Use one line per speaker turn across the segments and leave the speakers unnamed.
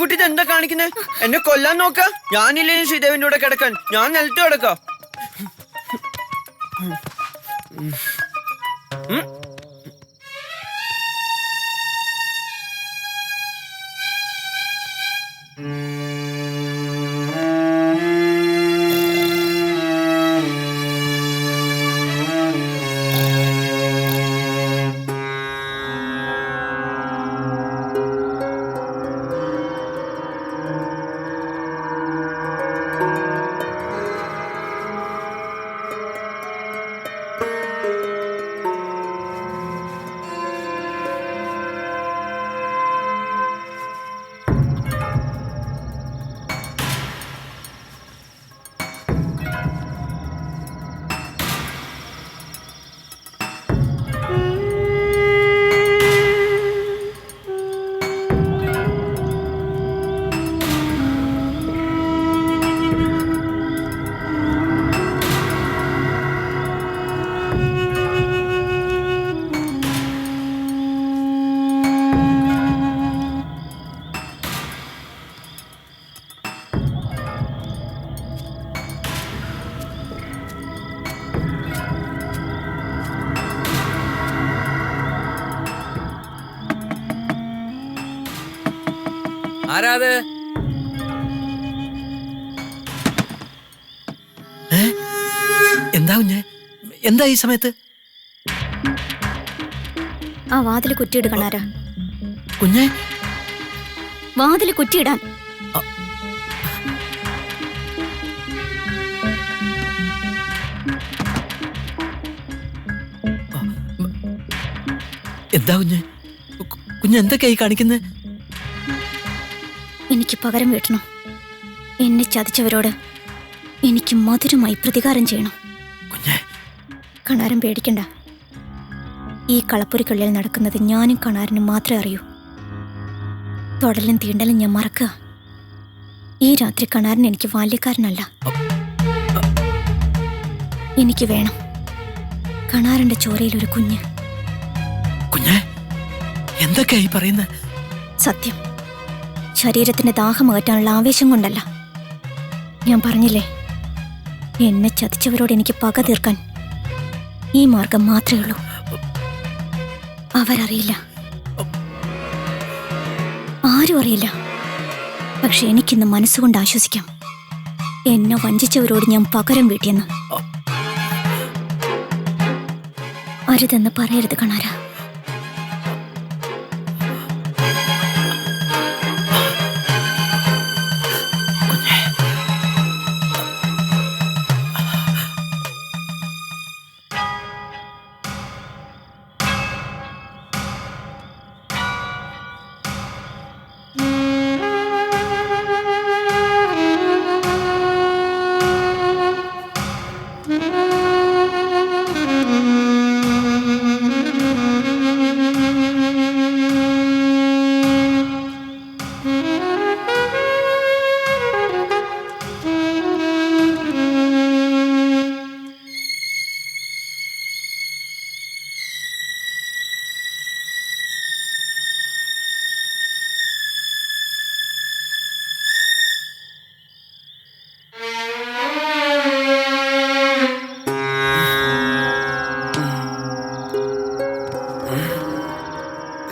ശ്രീകുട്ടി എന്താ കാണിക്കുന്നേ? എന്നെ കൊല്ലാൻ നോക്ക? ഞാനില്ലേ ശ്രീദേവിന്റെ കൂടെ കിടക്കാൻ? ഞാൻ നിലത്ത് കിടക്കാം.
ആരാത്?
എന്താ കുഞ്ഞെ? എന്താ ഈ സമയത്ത്?
ആ വാതില് കുറ്റിയിട് കണാരാ.
കുഞ്ഞെ
വാതില് കുറ്റിയിടാൻ.
എന്താ കുഞ്ഞെ? കുഞ്ഞ് എന്തൊക്കെയായി കാണിക്കുന്നത്?
എനിക്ക് പകരം വീട്ടണം. എന്നെ ചതിച്ചവരോട് എനിക്ക് മധുരമായി പ്രതികാരം ചെയ്യണം.
കുഞ്ഞെ
കണാരൻ പേടിക്കണ്ട. ഈ കളപ്പുരയ്ക്കുള്ളിൽ നടക്കുന്നത് ഞാനും കണാരനും മാത്രമേ അറിയൂ. തൊടലും തീണ്ടലും ഞാൻ മറക്കുക. ഈ രാത്രി കണാരൻ എനിക്ക് ബാല്യക്കാരനല്ല. എനിക്ക് വേണം കണാരന്റെ ചോരയിൽ ഒരു കുഞ്ഞ്.
കുഞ്ഞെ എന്തൊക്കെയായി പറയുന്നത്?
സത്യം. ശരീരത്തിന്റെ ദാഹം അകറ്റാനുള്ള ആവേശം കൊണ്ടല്ല. ഞാൻ പറഞ്ഞില്ലേ, എന്നെ ചതിച്ചവരോട് എനിക്ക് പക തീർക്കാൻ ഈ മാർഗം മാത്രമേ ഉള്ളൂ. അവരറിയില്ല, ആരും അറിയില്ല. പക്ഷെ എനിക്കിന്ന് മനസ്സുകൊണ്ട് ആശ്വസിക്കാം, എന്നെ വഞ്ചിച്ചവരോട് ഞാൻ പകരം വീട്ടിയെന്ന്. അരുതെന്ന് പറയരുത് കണാര.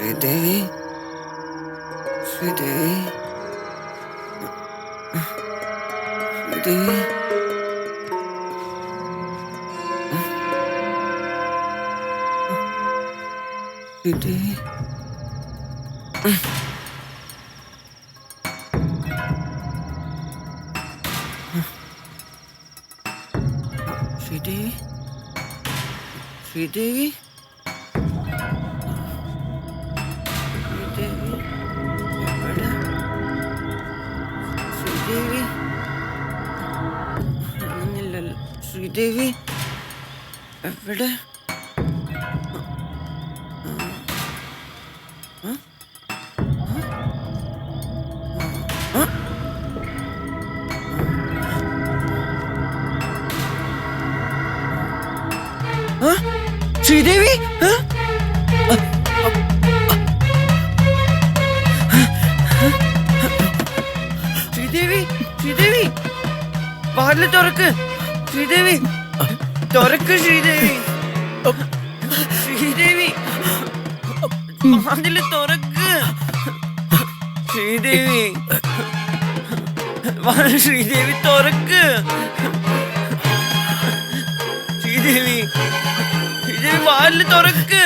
ശ്രീദേവി, ശ്രീദേവി, ശ്രീദേവി, എവിടെ? ശ്രീദേവി, കാണുന്നില്ലല്ലോ. ശ്രീദേവി എവിടെ? ശ്രീദേവി, വാതില് തുറക്ക് ശ്രീദേവി, തുറക്ക് ശ്രീദേവി, ശ്രീദേവി, വാതില് തുറക്ക് ശ്രീദേവി, ശ്രീദേവി തുറക്ക് ശ്രീദേവി, ശ്രീദേവി വാതില് തുറക്ക്.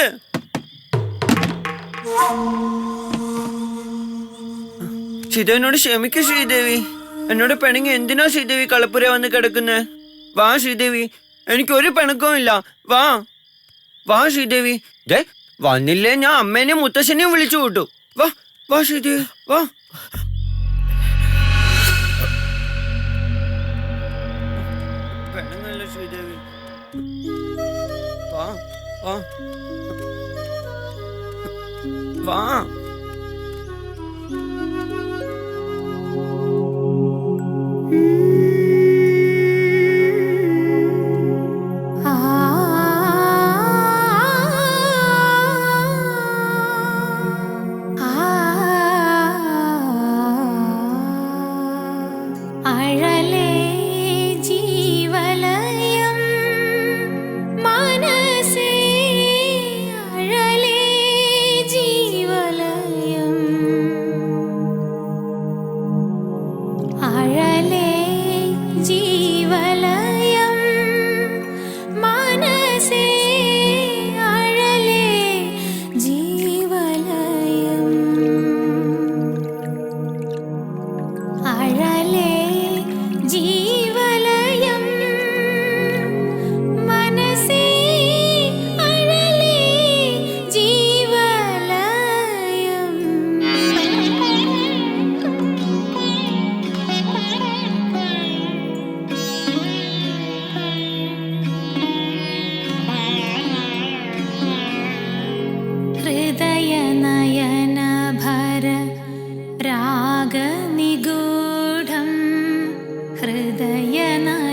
ശ്രീദേവിനോട് ക്ഷമിക്ക് ശ്രീദേവി. എന്നോട് പിണങ്ങി എന്തിനാ ശ്രീദേവി കളപ്പുര വന്ന് കിടക്കുന്നത്? വാ ശ്രീദേവി, എനിക്കൊരു പിണക്കവും ഇല്ല. വാ വാ ശ്രീദേവി. ദേ വന്നില്ലേ ഞാൻ അമ്മേനെയും മുത്തശ്ശനെയും വിളിച്ചു കൂട്ടു. വാ വാ ശ്രീദേവി, വാ. പിണങ്ങല്ലോ ശ്രീദേവി. വാ വാ വാ.
രാഗനിഗൂഢം ഹൃദയനയ